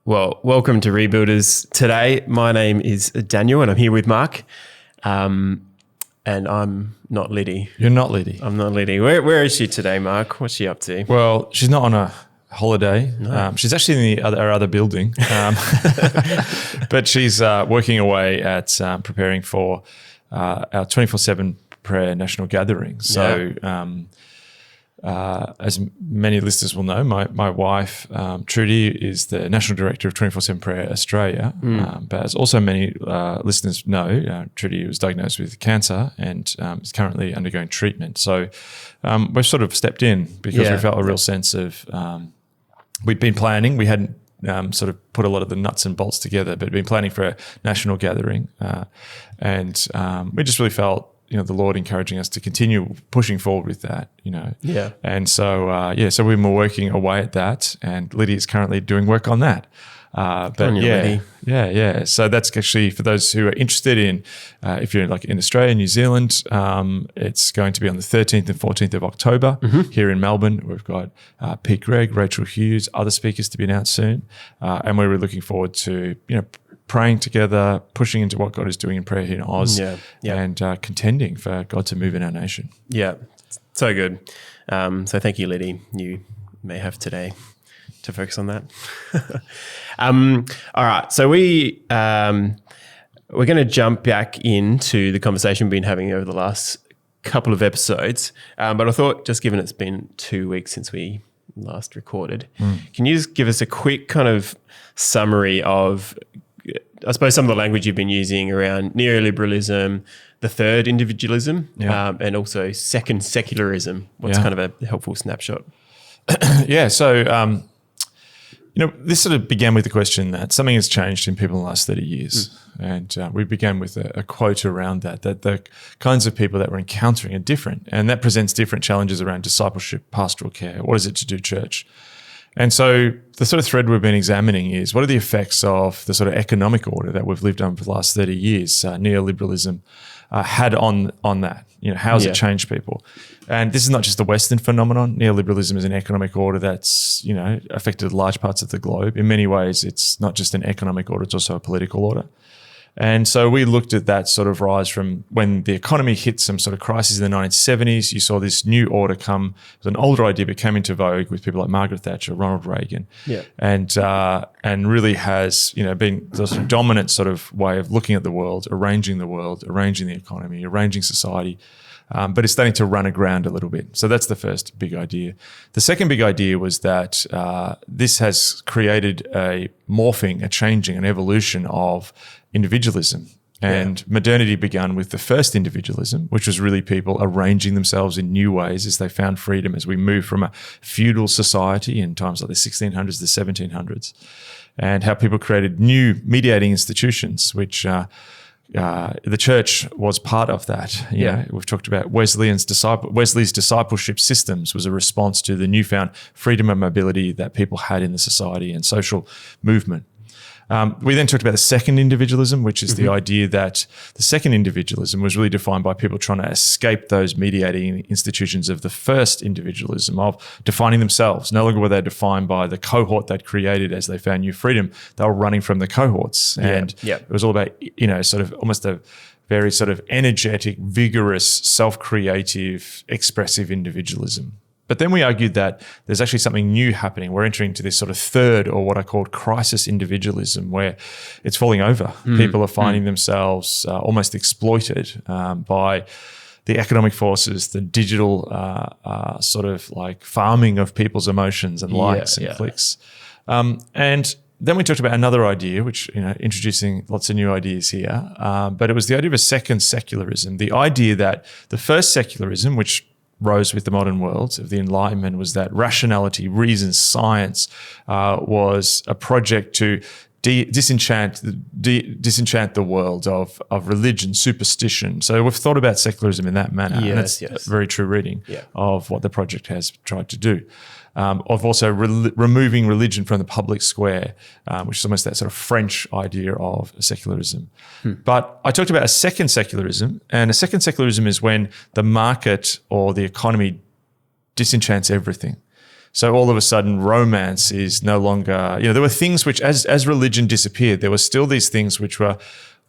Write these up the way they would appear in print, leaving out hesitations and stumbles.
Well, welcome to Rebuilders. Today, my name is Daniel and I'm here with Mark. And I'm not Liddy. You're not Liddy. I'm not Liddy. Where is she today, Mark? What's she up to? Well, she's not on a holiday. No. She's actually in our other building. But she's working away at preparing for our 24/7 prayer national gathering. So as many listeners will know, my wife, Trudy, is the National Director of 24/7 Prayer Australia. But as also many listeners know, Trudy was diagnosed with cancer and is currently undergoing treatment. So we've sort of stepped in because we felt a real sense of we'd been planning. We hadn't sort of put a lot of the nuts and bolts together, but been planning for a national gathering. And we just really felt the Lord encouraging us to continue pushing forward with that, Yeah. And so, so we've been working away at that, and Lydia is currently doing work on that. Liddy. So that's actually for those who are interested in, if you're like in Australia, New Zealand, it's going to be on the 13th and 14th of October here in Melbourne. We've got Pete Gregg, Rachel Hughes, other speakers to be announced soon, and we're really looking forward to praying together, pushing into what God is doing in prayer here in Oz, and contending for God to move in our nation. Yeah, so good. So thank you, Liddy. You may have today to focus on that. All right, so we're going to jump back into the conversation we've been having over the last couple of episodes, but I thought just given it's been 2 weeks since we last recorded, can you just give us a quick kind of summary of, I suppose, some of the language you've been using around neoliberalism, the third individualism, and also second secularism? What's kind of a helpful snapshot? So this sort of began with the question that something has changed in people in the last 30 years. And we began with a quote around that the kinds of people that we're encountering are different. And that presents different challenges around discipleship, pastoral care. What is it to do church? And so the sort of thread we've been examining is what are the effects of the sort of economic order that we've lived on for the last 30 years, neoliberalism, had on that? How has it changed people? And this is not just a Western phenomenon. Neoliberalism is an economic order that's, affected large parts of the globe. In many ways, it's not just an economic order, it's also a political order. And so we looked at that sort of rise from when the economy hit some sort of crisis in the 1970s. You saw this new order come. It was an older idea, but came into vogue with people like Margaret Thatcher, Ronald Reagan, and really has been the sort of dominant sort of way of looking at the world, arranging the economy, arranging society. But it's starting to run aground a little bit. So that's the first big idea. The second big idea was that this has created a morphing, a changing, an evolution of individualism. And modernity began with the first individualism, which was really people arranging themselves in new ways as they found freedom, as we moved from a feudal society in times like the 1600s, the 1700s, and how people created new mediating institutions, which the church was part of that. We've talked about Wesley's discipleship systems was a response to the newfound freedom and mobility that people had in the society and social movement. We then talked about the second individualism, which is the idea that the second individualism was really defined by people trying to escape those mediating institutions of the first individualism, of defining themselves. No longer were they defined by the cohort they'd created as they found new freedom. They were running from the cohorts. And it was all about, sort of almost a very sort of energetic, vigorous, self-creative, expressive individualism. But then we argued that there's actually something new happening. We're entering into this sort of third, or what I called crisis individualism, where it's falling over. People are finding themselves almost exploited by the economic forces, the digital sort of like farming of people's emotions and likes and clicks. And then we talked about another idea, which, introducing lots of new ideas here, but it was the idea of a second secularism, the idea that the first secularism, which rose with the modern world of the Enlightenment, was that rationality, reason, science was a project to disenchant the world of religion, superstition. So we've thought about secularism in that manner. And that's a very true reading of what the project has tried to do. Of also removing religion from the public square, which is almost that sort of French idea of secularism. But I talked about a second secularism, and a second secularism is when the market or the economy disenchants everything. So all of a sudden, romance is no longer, there were things which, as religion disappeared, there were still these things which were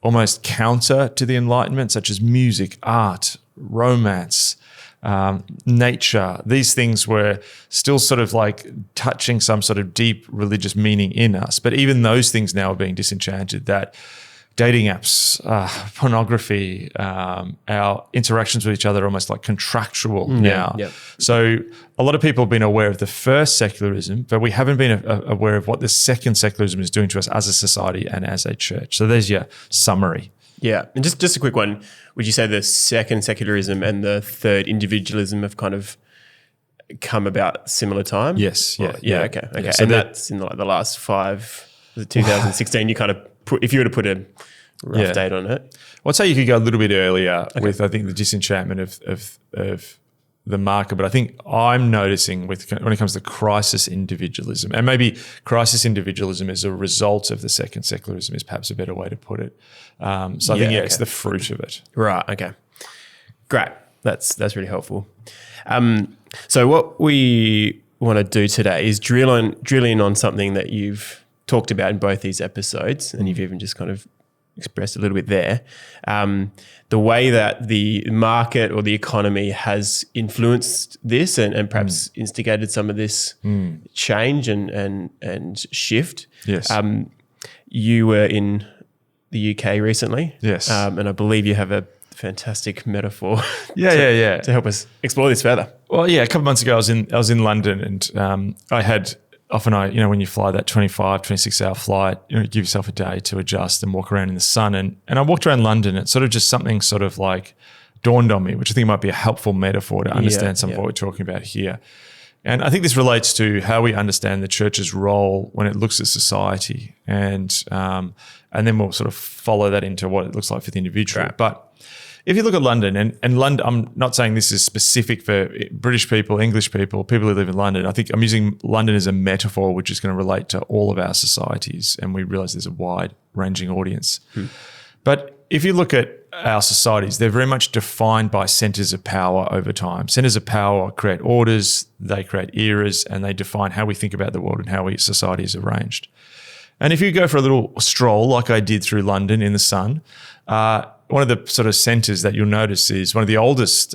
almost counter to the Enlightenment, such as music, art, romance, nature. These things were still sort of like touching some sort of deep religious meaning in us. But even those things now are being disenchanted, that dating apps, pornography, our interactions with each other are almost like contractual now. Yep. So a lot of people have been aware of the first secularism, but we haven't been aware of what the second secularism is doing to us as a society and as a church. So there's your summary. Yeah. And just a quick one. Would you say the second secularism and the third individualism have kind of come about similar time? Yes. Okay. Yeah. So and that's in the last 5, was it 2016? You kind of if you were to put a rough date on it. Well, I'd say you could go a little bit earlier with, I think, the disenchantment of the market. But I think I'm noticing when it comes to crisis individualism, and maybe crisis individualism is a result of the second secularism is perhaps a better way to put it. So I think, it's the fruit of it. Right. Okay. Great. That's really helpful. So what we want to do today is drill in on something that you've talked about in both these episodes, and you've even just kind of expressed a little bit there. The way that the market or the economy has influenced this and perhaps instigated some of this change and shift. Yes. You were in the UK recently. Yes. And I believe you have a fantastic metaphor to help us explore this further. Well, a couple of months ago I was in London, and I had when you fly that 25, 26-hour flight, give yourself a day to adjust and walk around in the sun. And I walked around London, and sort of just something sort of like dawned on me, which I think might be a helpful metaphor to understand some of what we're talking about here. And I think this relates to how we understand the church's role when it looks at society. And then we'll sort of follow that into what it looks like for the individual. Right. But if you look at London, and London, I'm not saying this is specific for British people, English people who live in London. I think I'm using London as a metaphor, which is going to relate to all of our societies. And we realize there's a wide-ranging audience. But if you look at our societies, they're very much defined by centers of power over time. Centers of power create orders, they create eras, and they define how we think about the world and how society is arranged. And if you go for a little stroll, like I did through London in the sun, one of the sort of centres that you'll notice is one of the oldest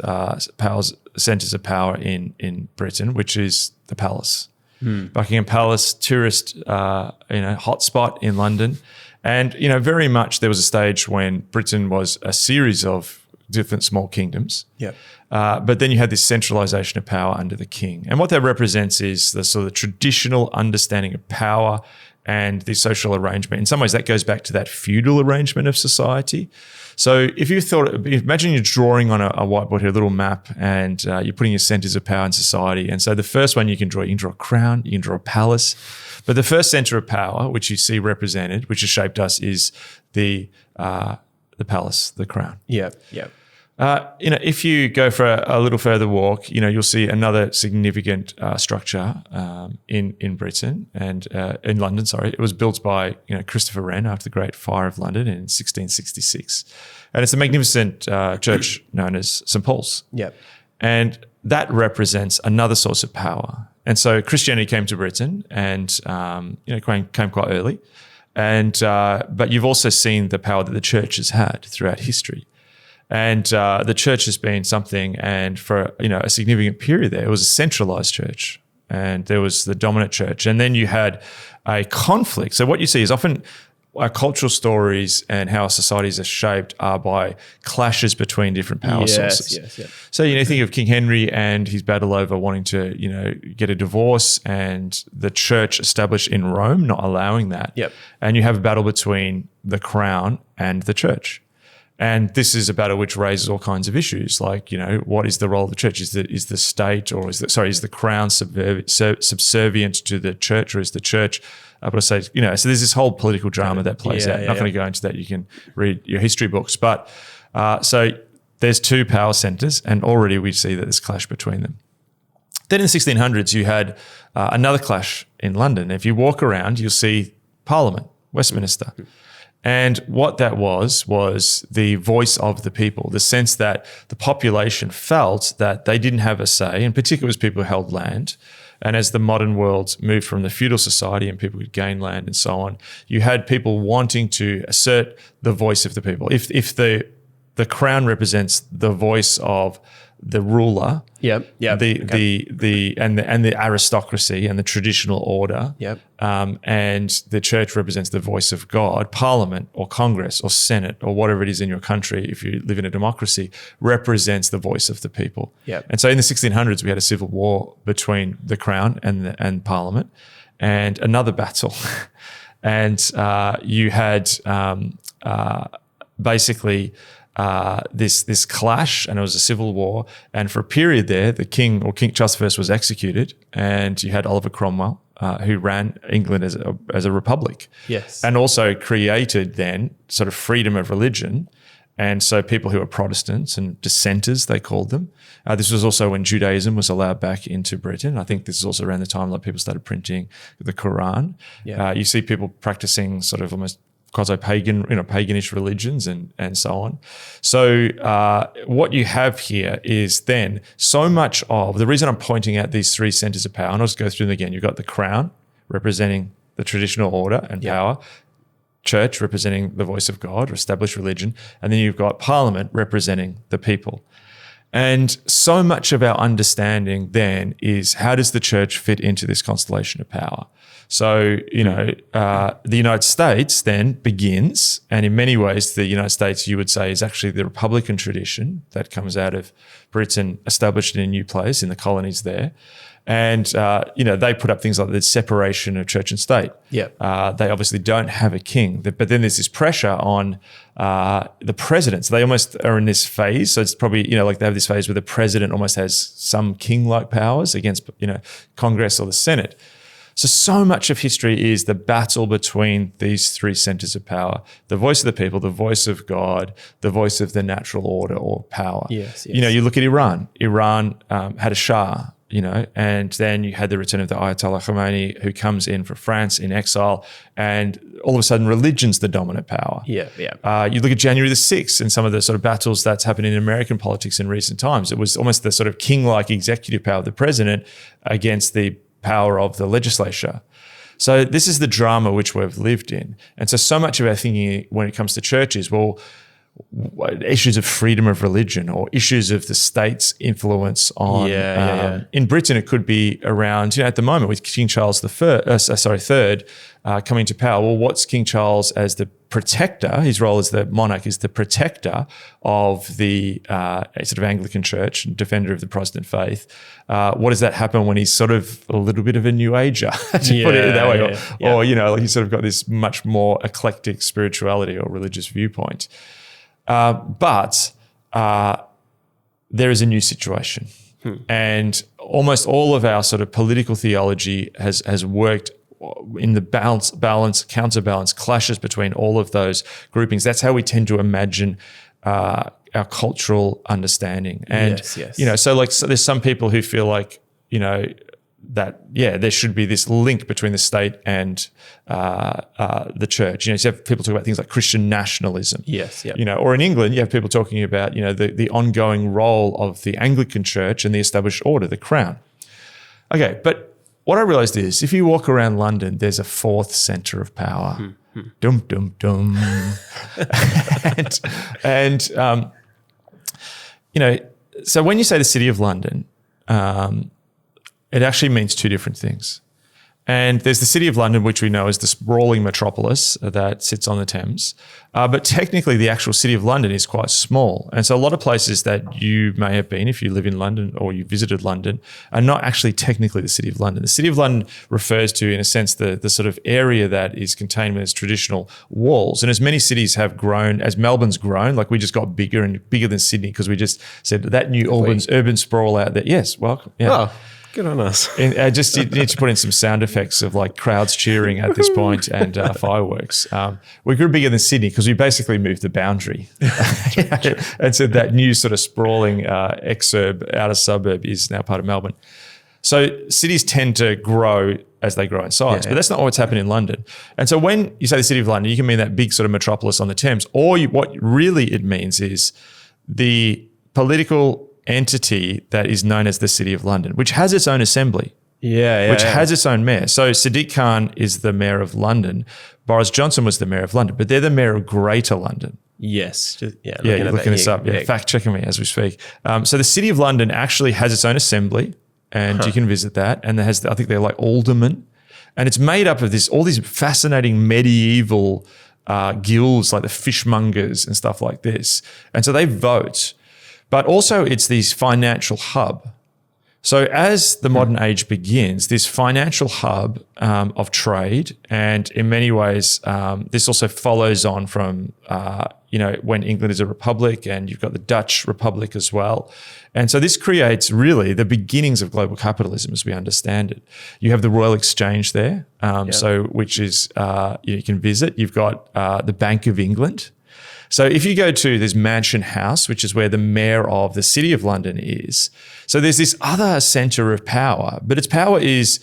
centres of power in Britain, which is the Palace. Buckingham Palace, tourist hotspot in London. And, very much there was a stage when Britain was a series of different small kingdoms. Yeah. But then you had this centralisation of power under the king. And what that represents is the sort of traditional understanding of power and the social arrangement. In some ways, that goes back to that feudal arrangement of society. So if you imagine you're drawing on a whiteboard here, a little map, and you're putting your centers of power in society. And so the first one you can draw a crown, you can draw a palace. But the first center of power, which you see represented, which has shaped us, is the palace, the crown. Yeah. If you go for a little further walk, you'll see another significant structure in Britain and in London. Sorry, it was built by Christopher Wren after the Great Fire of London in 1666, and it's a magnificent church known as St. Paul's. Yeah, and that represents another source of power. And so Christianity came to Britain, and came quite early, but you've also seen the power that the church has had throughout history. And the church has been something, and for a significant period there, it was a centralized church, and there was the dominant church, and then you had a conflict. So what you see is often our cultural stories and how our societies are shaped are by clashes between different power sources. Yes. So think of King Henry and his battle over wanting to get a divorce, and the church established in Rome not allowing that. Yep. And you have a battle between the crown and the church. And this is a battle which raises all kinds of issues, like, what is the role of the church? Is the state, or is the crown subservient to the church, or is the church able to say, so there's this whole political drama that plays out. Not going to go into that. You can read your history books. But so there's two power centres, and already we see that there's clash between them. Then in the 1600s, you had another clash in London. If you walk around, you'll see Parliament, Westminster. And what that was the voice of the people, the sense that the population felt that they didn't have a say, in particular as people who held land. And as the modern world moved from the feudal society and people could gain land and so on, you had people wanting to assert the voice of the people. If the crown represents the voice of the ruler, the aristocracy and the traditional order, and the church represents the voice of God, Parliament or Congress or Senate or whatever it is in your country, if you live in a democracy, represents the voice of the people. And so in the 1600s, we had a civil war between the crown and Parliament, and another battle, and you had basically this clash, and it was a civil war. And for a period there, the king or King Charles I was executed, and you had Oliver Cromwell, who ran England as a republic. Yes. And also created then sort of freedom of religion. And so people who were Protestants and dissenters, they called them. This was also when Judaism was allowed back into Britain. I think this is also around the time that people started printing the Quran. You see people practicing sort of almost quasi-pagan, paganish religions and so on. So what you have here is then so much of the reason I'm pointing out these three centers of power, and I'll just go through them again. You've got the crown representing the traditional order and power, church representing the voice of God or established religion, and then you've got Parliament representing the people. And so much of our understanding then is, how does the church fit into this constellation of power? So, the United States then begins, and in many ways, the United States, you would say, is actually the Republican tradition that comes out of Britain, established in a new place in the colonies there. And, they put up things like the separation of church and state. They obviously don't have a king, but then there's this pressure on the presidents. They almost are in this phase. So it's probably, they have this phase where the president almost has some king-like powers against, Congress or the Senate. So much of history is the battle between these three centers of power: the voice of the people, the voice of God, the voice of the natural order or power. Yes. You look at Iran. Iran had a Shah, and then you had the return of the Ayatollah Khomeini, who comes in from France in exile, and all of a sudden religion's the dominant power. You look at January the 6th and some of the sort of battles that's happened in American politics in recent times. It was almost the sort of king-like executive power of the president against the power of the legislature. So this is the drama which we've lived in. And so much of our thinking when it comes to church is, issues of freedom of religion or issues of the state's influence on. In Britain, it could be around, at the moment with King Charles III coming to power. Well, what's King Charles as the protector? His role as the monarch is the protector of the sort of Anglican Church, defender of the Protestant faith. What does that happen when he's sort of a little bit of a New Ager, to put it that way? Or he's sort of got this much more eclectic spirituality or religious viewpoint. But there is a new situation. And almost all of our sort of political theology has worked in the counterbalance, clashes between all of those groupings. That's how we tend to imagine our cultural understanding. And, so there's some people who feel like, that, there should be this link between the state and the church. So you have people talk about things like Christian nationalism. Or in England, you have people talking about, the ongoing role of the Anglican Church and the established order, the crown. Okay, but what I realized is, if you walk around London, there's a fourth center of power. Dum, dum, dum. and so when you say the City of London, it actually means two different things. And there's the City of London, which we know is the sprawling metropolis that sits on the Thames. But technically, the actual City of London is quite small. And so a lot of places that you may have been, if you live in London or you visited London, are not actually technically the City of London. The City of London refers to, in a sense, the sort of area that is contained within its traditional walls. And as many cities have grown, as Melbourne's grown, like we just got bigger and bigger than Sydney because we just said that new urban sprawl out there. Yes, welcome. Yeah. Oh. Good on us. And you need to put in some sound effects of like crowds cheering at this point and fireworks. We grew bigger than Sydney because we basically moved the boundary. And so that new sort of sprawling outer suburb is now part of Melbourne. So cities tend to grow as they grow in size. Yeah. But that's not what's happened in London. And so when you say the City of London, you can mean that big sort of metropolis on the Thames, or what really it means is the political entity that is known as the City of London, which has its own assembly. Which has its own mayor. So Sadiq Khan is the mayor of London. Boris Johnson was the mayor of London, but they're the mayor of Greater London. Yes. You're looking this up. Yeah, fact checking me as we speak. So the City of London actually has its own assembly, and you can visit that. And I think they're like aldermen, and it's made up of all these fascinating medieval guilds, like the fishmongers and stuff like this. And so they vote, but also it's this financial hub. So as the modern age begins, this financial hub of trade, and in many ways, this also follows on from, when England is a republic, and you've got the Dutch Republic as well. And so this creates really the beginnings of global capitalism as we understand it. You have the Royal Exchange there, which is, you can visit. You've got the Bank of England. So if you go to this Mansion House, which is where the mayor of the City of London is, so there's this other centre of power, but its power is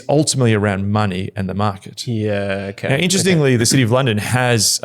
ultimately around money and the market. Yeah, okay. Now, interestingly, the City of London has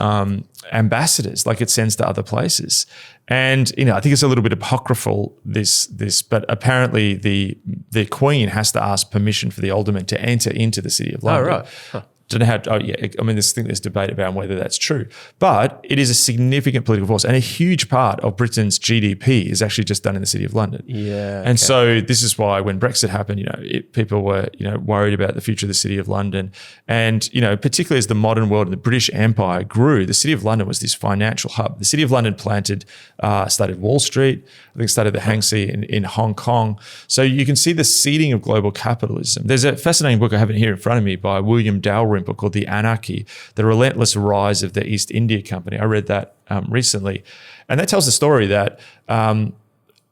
ambassadors, like it sends to other places. And, I think it's a little bit apocryphal, this, but apparently the Queen has to ask permission for the aldermen to enter into the City of London. Oh, right. Huh. Don't know how. There's debate about whether that's true, but it is a significant political force, and a huge part of Britain's GDP is actually just done in the City of London. Yeah, and so this is why when Brexit happened, people were worried about the future of the City of London, and particularly as the modern world and the British Empire grew, the City of London was this financial hub. The City of London started Wall Street. I think started the Hang Seng in Hong Kong. So you can see the seeding of global capitalism. There's a fascinating book I have it here in front of me by William Dalrymple called The Anarchy, The Relentless Rise of the East India Company. I read that recently. And that tells the story that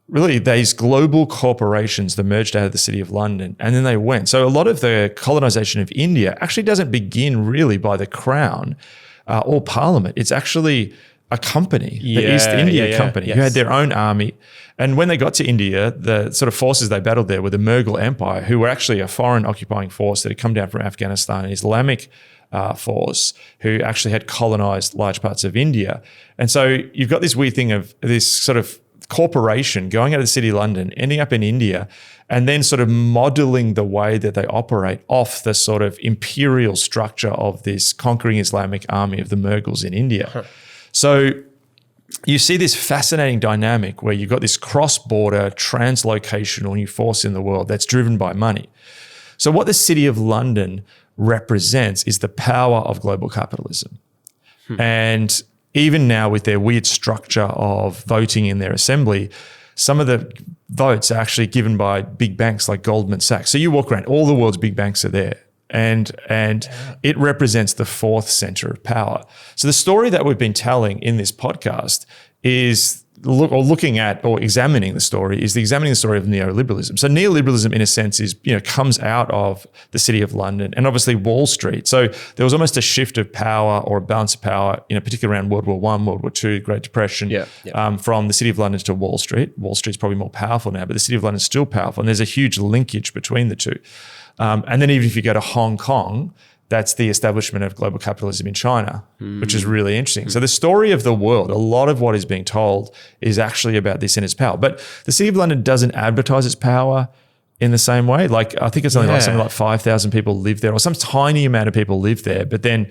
really these global corporations that merged out of the City of London, and then they went. So a lot of the colonization of India actually doesn't begin really by the crown or parliament. It's actually a company, the East India Company, who had their own army. And when they got to India, the sort of forces they battled there were the Mughal Empire, who were actually a foreign occupying force that had come down from Afghanistan, an Islamic force who actually had colonized large parts of India. And so you've got this weird thing of this sort of corporation going out of the City of London, ending up in India, and then sort of modeling the way that they operate off the sort of imperial structure of this conquering Islamic army of the Mughals in India. Huh. So you see this fascinating dynamic where you've got this cross-border translocational new force in the world that's driven by money. So what the City of London represents is the power of global capitalism. And even now with their weird structure of voting in their assembly, some of the votes are actually given by big banks like Goldman Sachs. So you walk around, all the world's big banks are there. And it represents the fourth center of power. So the story that we've been telling in this podcast is examining the story of neoliberalism. So neoliberalism, in a sense, is comes out of the City of London and obviously Wall Street. So there was almost a shift of power or a balance of power, particularly around World War I, World War II, Great Depression, from the City of London to Wall Street. Wall Street's probably more powerful now, but the City of London is still powerful, and there's a huge linkage between the two. And then even if you go to Hong Kong, that's the establishment of global capitalism in China, which is really interesting. So the story of the world, a lot of what is being told is actually about this in its power. But the City of London doesn't advertise its power in the same way. Like I think it's only like something like 5,000 people live there, or some tiny amount of people live there, but then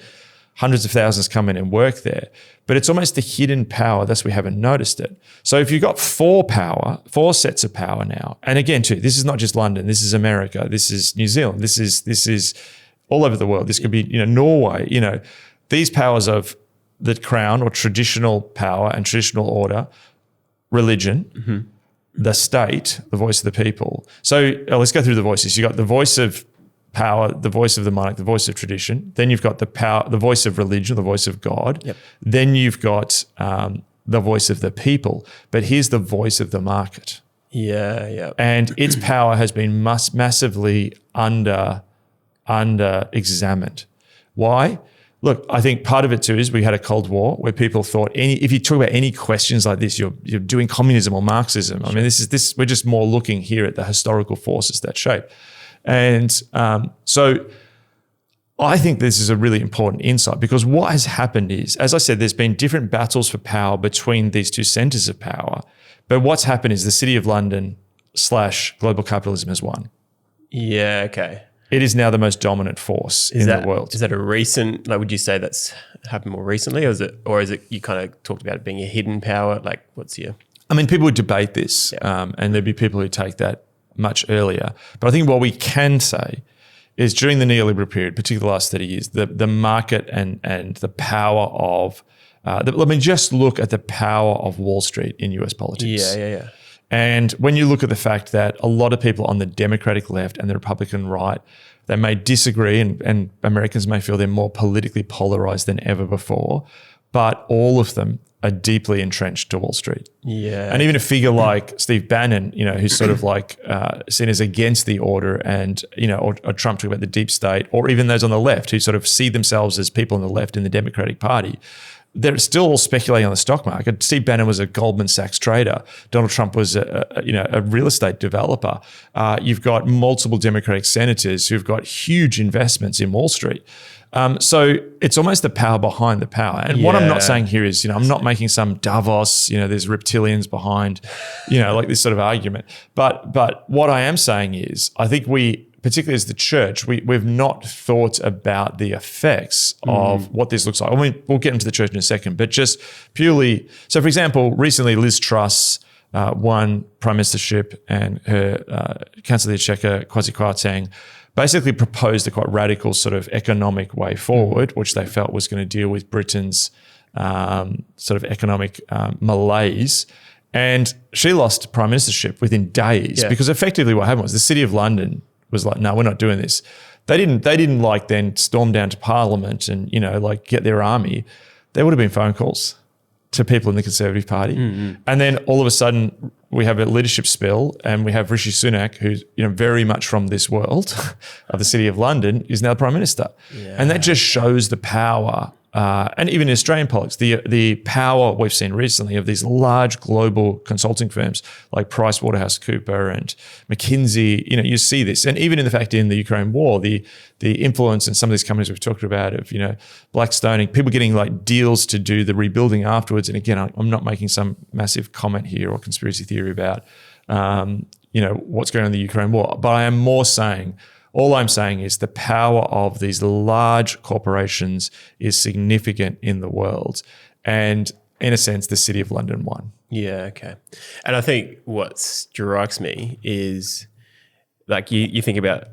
hundreds of thousands come in and work there. But it's almost a hidden power, thus we haven't noticed it. So if you've got four sets of power now, and again too, this is not just London, this is America, this is New Zealand, this is all over the world. This could be, Norway, these powers of the crown or traditional power and traditional order, religion, the state, the voice of the people. So let's go through the voices. You've got the voice of power, the voice of the monarch, the voice of tradition. Then you've got the voice of religion, the voice of God. Yep. Then you've got the voice of the people. But here's the voice of the market. Yeah. And its power has been massively under examined. Why? Look, I think part of it too is we had a Cold War where people thought if you talk about any questions like this, you're doing communism or Marxism. Sure. I mean, we're just more looking here at the historical forces that shape. And so I think this is a really important insight, because what has happened is, as I said, there's been different battles for power between these two centres of power. But what's happened is the City of London / global capitalism has won. Yeah, okay. It is now the most dominant force in the world. Is that a recent, like, would you say that's happened more recently, or is it you kind of talked about it being a hidden power? Like, what's your... I mean, people would debate this, and there'd be people who take that much earlier. But I think what we can say is during the neoliberal period, particularly the last 30 years, the market and the power of, just look at the power of Wall Street in US politics. Yeah. And when you look at the fact that a lot of people on the Democratic left and the Republican right, they may disagree, and Americans may feel they're more politically polarized than ever before, but all of them are deeply entrenched to Wall Street. Yeah. And even a figure like Steve Bannon, who's sort of like seen as against the order, and, or Trump talking about the deep state, or even those on the left who sort of see themselves as people on the left in the Democratic Party, they're still all speculating on the stock market. Steve Bannon was a Goldman Sachs trader. Donald Trump was a real estate developer. You've got multiple Democratic senators who've got huge investments in Wall Street. So it's almost the power behind the power. And what I'm not saying here is, I'm not making some Davos, there's reptilians behind, like this sort of argument. But what I am saying is, I think we, particularly as the church, we've not thought about the effects of what this looks like. I mean, we'll get into the church in a second, but just purely. So, for example, recently Liz Truss won prime ministership, and her Chancellor of the Exchequer, Kwasi Kwarteng, basically proposed a quite radical sort of economic way forward, which they felt was going to deal with Britain's sort of economic malaise. And she lost prime ministership within days, because effectively what happened was the City of London was like, no, we're not doing this. They didn't like then storm down to Parliament and, like get their army. There would have been phone calls to people in the Conservative Party. Mm-hmm. And then all of a sudden we have a leadership spill, and we have Rishi Sunak, who's, very much from this world of the City of London, is now the Prime Minister. Yeah. And that just shows the power, and even in Australian politics, the power we've seen recently of these large global consulting firms like PricewaterhouseCoopers and McKinsey. You see this. And even in the fact in the Ukraine war, the influence in some of these companies we've talked about of, Blackstoning, people getting like deals to do the rebuilding afterwards. And again, I'm not making some massive comment here or conspiracy theory about, what's going on in the Ukraine war. But I am more saying, all I'm saying is the power of these large corporations is significant in the world. And in a sense, the City of London won. Yeah, okay. And I think what strikes me is, like, you think about,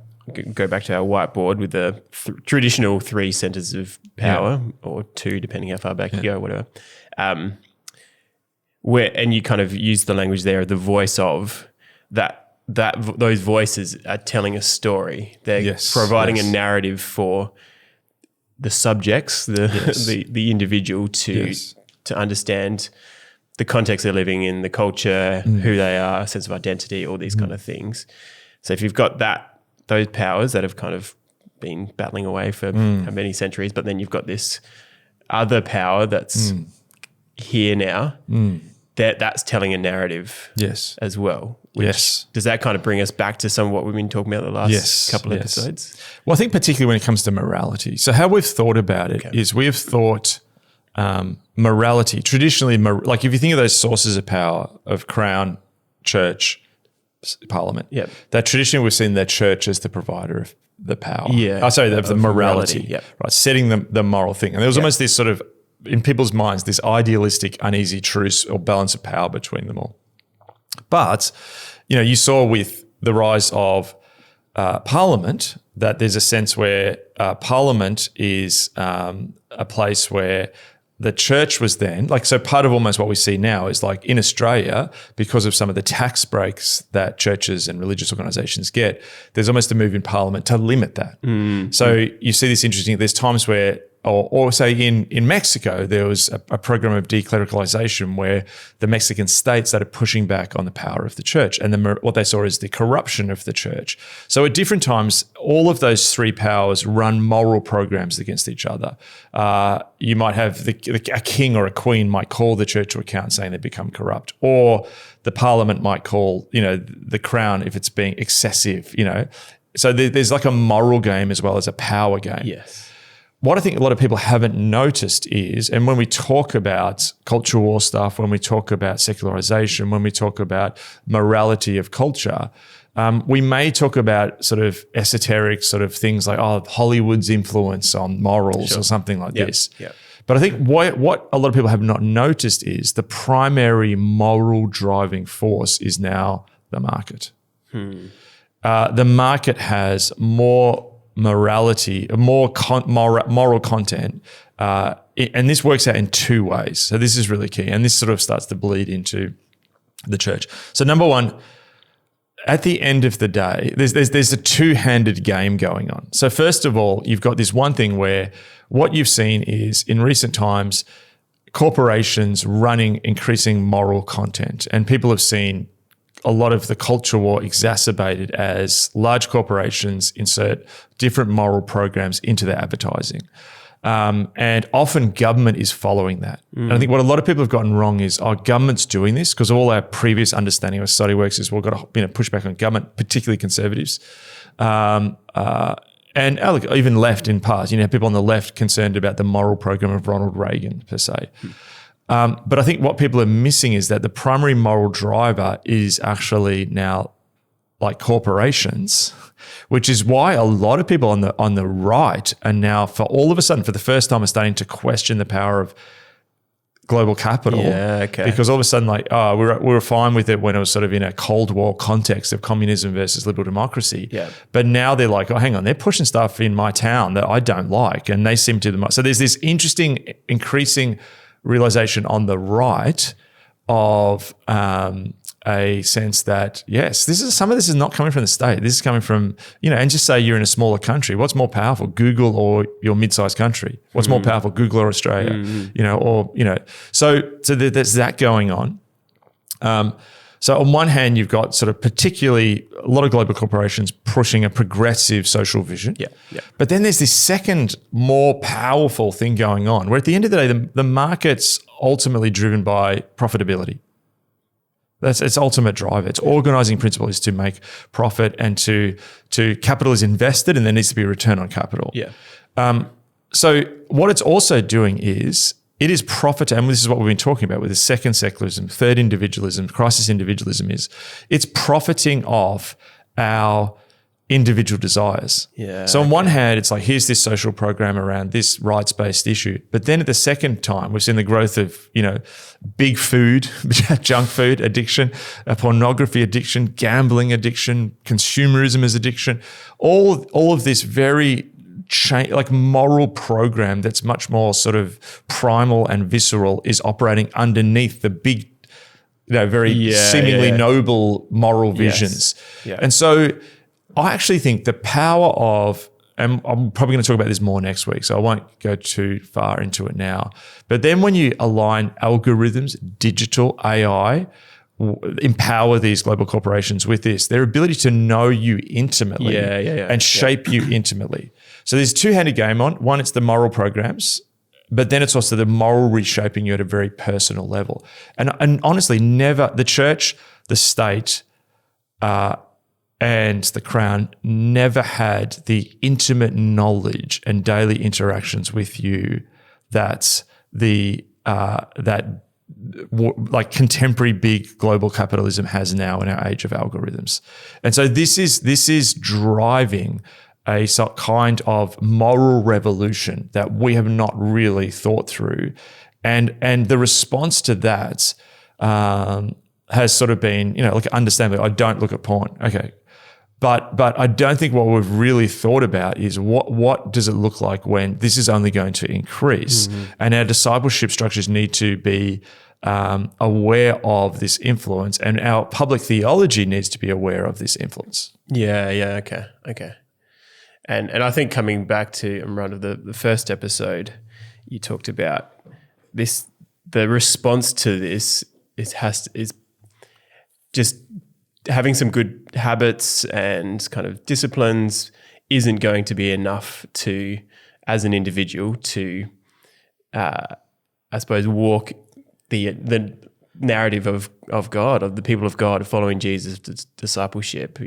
go back to our whiteboard with the traditional 3 centres of power, or 2, depending how far back you go, whatever. And you kind of use the language there, the voice of that those voices are telling a story. They're providing a narrative for the subjects, the individual to understand the context they're living in, the culture, who they are, a sense of identity, all these kind of things. So if you've got those powers that have kind of been battling away for many centuries, but then you've got this other power that's here now, that's telling a narrative as well. Does that kind of bring us back to some of what we've been talking about the last couple of episodes? Well, I think particularly when it comes to morality. So how we've thought about it is we have thought morality, traditionally, like if you think of those sources of power of Crown, Church, Parliament, that traditionally we've seen the Church as the provider of the power. Of the morality. Right, setting the moral thing. And there was almost this sort of, in people's minds, this idealistic, uneasy truce or balance of power between them all. But, you saw with the rise of Parliament that there's a sense where Parliament is a place where the church was then, so part of almost what we see now is like in Australia, because of some of the tax breaks that churches and religious organisations get, there's almost a move in Parliament to limit that. So you see this interesting, there's times where, or say in Mexico, there was a program of declericalization where the Mexican state started pushing back on the power of the church. And then what they saw is the corruption of the church. So at different times, all of those 3 powers run moral programs against each other. You might have a king or a queen might call the church to account saying they become corrupt, or the parliament might call, the crown if it's being excessive, So there's like a moral game as well as a power game. Yes. What I think a lot of people haven't noticed is, and when we talk about culture war stuff, when we talk about secularization, when we talk about morality of culture, we may talk about sort of esoteric sort of things like, Hollywood's influence on morals or something like this. Yep. But I think what a lot of people have not noticed is the primary moral driving force is now the market. The market has more morality, more moral content, and this works out in two ways. So this is really key, and this sort of starts to bleed into the church. So number one, at the end of the day, there's a two-handed game going on. So first of all, you've got this one thing where what you've seen is in recent times, corporations running increasing moral content, and people have seen a lot of the culture war exacerbated as large corporations insert different moral programs into their advertising. And often government is following that. And I think what a lot of people have gotten wrong is, government's doing this because all our previous understanding of society works is we've got to push back on government, particularly conservatives. And look, even left in part, people on the left concerned about the moral program of Ronald Reagan per se. But I think what people are missing is that the primary moral driver is actually now like corporations, which is why a lot of people on the right are now, for all of a sudden, for the first time, are starting to question the power of global capital. Yeah, okay. Because all of a sudden, we were fine with it when it was sort of in a Cold War context of communism versus liberal democracy. Yeah. But now they're like, hang on, they're pushing stuff in my town that I don't like, and they seem to. So there's this interesting, increasing realization on the right of a sense that, yes, some of this is not coming from the state. This is coming from, and just say you're in a smaller country. What's more powerful, Google or your mid-sized country? What's more powerful, Google or Australia? So there's that going on. So on one hand, you've got sort of particularly a lot of global corporations pushing a progressive social vision. Yeah. But then there's this second, more powerful thing going on, where at the end of the day, the market's ultimately driven by profitability. That's its ultimate driver. Its organizing principle is to make profit, and to capital is invested, and there needs to be a return on capital. Yeah. So what it's also doing is, it is profit, and this is what we've been talking about with the second secularism, third individualism, crisis individualism, is it's profiting off our individual desires. Yeah. So on one hand, it's like, here's this social program around this rights-based issue. But then at the second time, we've seen the growth of, big food, junk food addiction, pornography addiction, gambling addiction, consumerism as addiction, all of this very moral program that's much more sort of primal and visceral is operating underneath the big, very seemingly noble moral visions. Yes. Yeah. And so I actually think the power of, and I'm probably going to talk about this more next week, so I won't go too far into it now. But then when you align algorithms, digital AI, empower these global corporations with this, their ability to know you intimately and shape you intimately. So there's a two-handed game on. One, it's the moral programs, but then it's also the moral reshaping you at a very personal level. And honestly, never, the church, the state, and the crown never had the intimate knowledge and daily interactions with you that contemporary big global capitalism has now in our age of algorithms. And so this is driving a kind of moral revolution that we have not really thought through. And the response to that has sort of been, understandably, I don't look at porn. Okay. But I don't think what we've really thought about is what does it look like when this is only going to increase, and our discipleship structures need to be aware of this influence, and our public theology needs to be aware of this influence. Yeah. Okay. And I think coming back to the first episode, you talked about this. The response to this is just having some good habits and kind of disciplines isn't going to be enough to, as an individual, to, I suppose, walk the narrative of God, of the people of God, following Jesus' discipleship.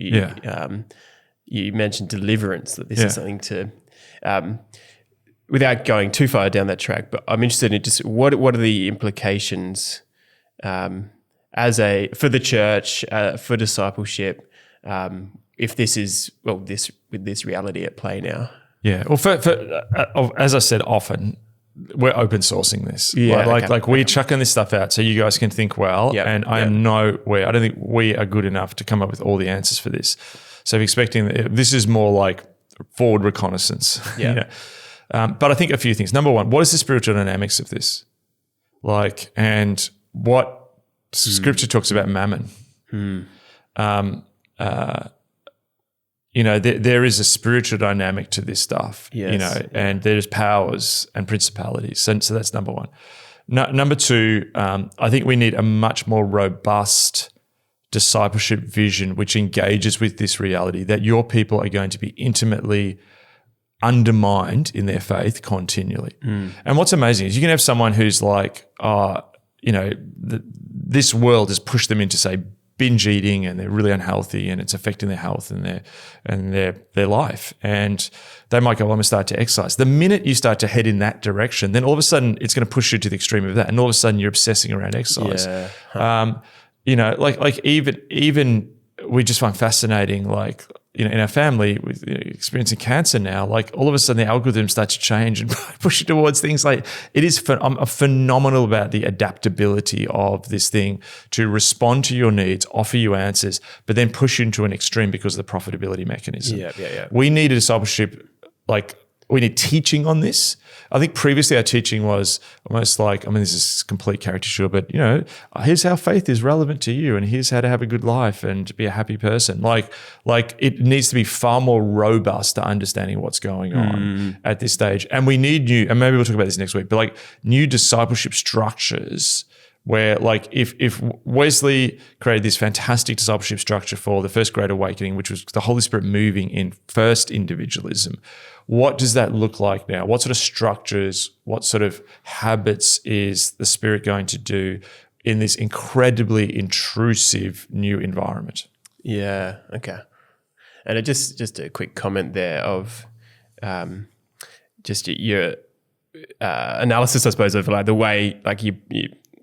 you mentioned deliverance, that this is something to, without going too far down that track, but I'm interested in just what are the implications for the church, for discipleship, if this is, with this reality at play now? Yeah. Well, as I said, often we're open sourcing this. Yeah. We're chucking this stuff out so you guys can think well. Yep. And I don't think we are good enough to come up with all the answers for this. So if expecting this is more like forward reconnaissance. Yeah. But I think a few things. Number one, what is the spiritual dynamics of this? And what Scripture talks about mammon. There is a spiritual dynamic to this stuff, and there's powers and principalities. So that's number one. Number two, I think we need a much more robust discipleship vision which engages with this reality that your people are going to be intimately undermined in their faith continually. And what's amazing is you can have someone who's like, this world has pushed them into, say, binge eating, and they're really unhealthy, and it's affecting their health and their life. And they might go, well, I'm going to start to exercise. The minute you start to head in that direction, then all of a sudden it's going to push you to the extreme of that, and all of a sudden you're obsessing around exercise. Yeah. Even we just find fascinating, in our family with experiencing cancer now, all of a sudden the algorithm starts to change and push you towards things like it is. I'm phenomenal about the adaptability of this thing to respond to your needs, offer you answers, but then push you into an extreme because of the profitability mechanism. Yeah. We need a discipleship, we need teaching on this. I think previously our teaching was almost this is complete caricature, but here's how faith is relevant to you, and here's how to have a good life and be a happy person. It needs to be far more robust to understanding what's going on at this stage. And we need new, and maybe we'll talk about this next week, but new discipleship structures where if Wesley created this fantastic discipleship structure for the first Great Awakening, which was the Holy Spirit moving in first individualism, what does that look like now? What sort of structures, what sort of habits is the Spirit going to do in this incredibly intrusive new environment? Yeah, okay. And just a quick comment there of just your analysis, I suppose, of the way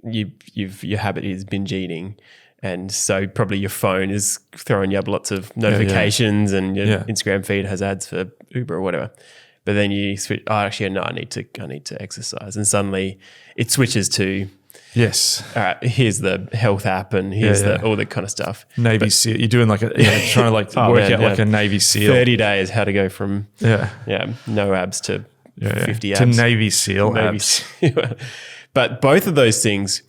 your habit is binge eating. And so probably your phone is throwing you up lots of notifications and your Instagram feed has ads for Uber or whatever. But then you switch, I need to exercise. And suddenly it switches to, yes, all right, here's the health app and here's all that kind of stuff. Navy SEAL, you're doing trying to work out like a Navy SEAL. 30 days, how to go from no abs to 50 abs. To Navy SEAL abs. But both of those things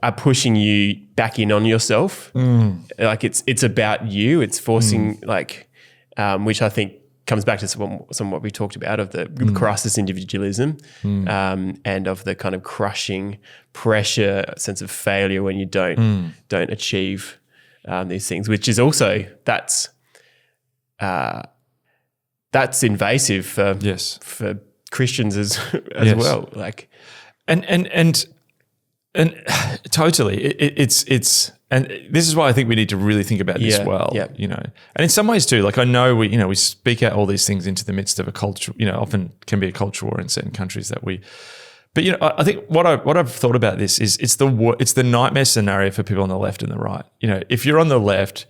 are pushing you back in on yourself. It's about you. It's forcing which I think comes back to some of what we talked about of the crisis individualism and of the kind of crushing pressure, sense of failure when you don't achieve these things, which is also that's invasive for Christians as well. And totally, it's and this is why I think we need to really think about this well. And in some ways too, I know we speak out all these things into the midst of a culture. Often can be a culture war in certain countries that we. But I think what I've thought about this is it's the nightmare scenario for people on the left and the right. If you're on the left,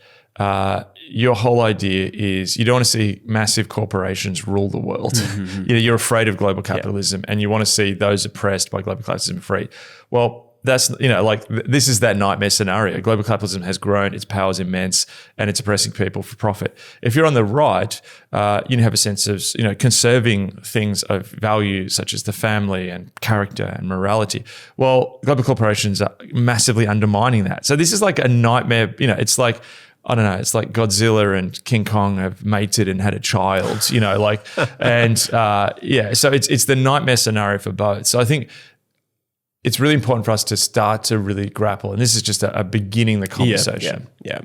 your whole idea is you don't want to see massive corporations rule the world. You're afraid of global capitalism and you want to see those oppressed by global capitalism free. Well, that's, this is that nightmare scenario. Global capitalism has grown, its power is immense, and it's oppressing people for profit. If you're on the right, you have a sense of, conserving things of value such as the family and character and morality. Well, global corporations are massively undermining that. So this is like a nightmare, it's like, I don't know, it's like Godzilla and King Kong have mated and had a child, so it's the nightmare scenario for both. So I think it's really important for us to start to really grapple, and this is just a beginning the conversation. Yeah.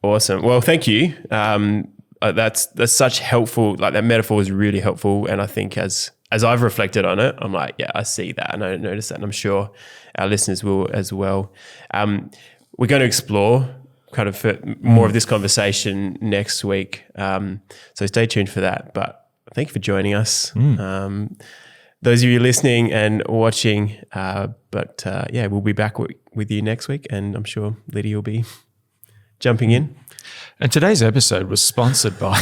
Awesome. Well, thank you. That's such helpful, that metaphor is really helpful, and I think as I've reflected on it, I'm like, I see that and I notice that, and I'm sure our listeners will as well. We're going to explore kind of for more of this conversation next week. So stay tuned for that. But thank you for joining us. Those of you listening and watching, we'll be back with you next week, and I'm sure Lydia will be jumping in. And today's episode was sponsored by...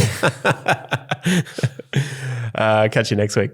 Catch you next week.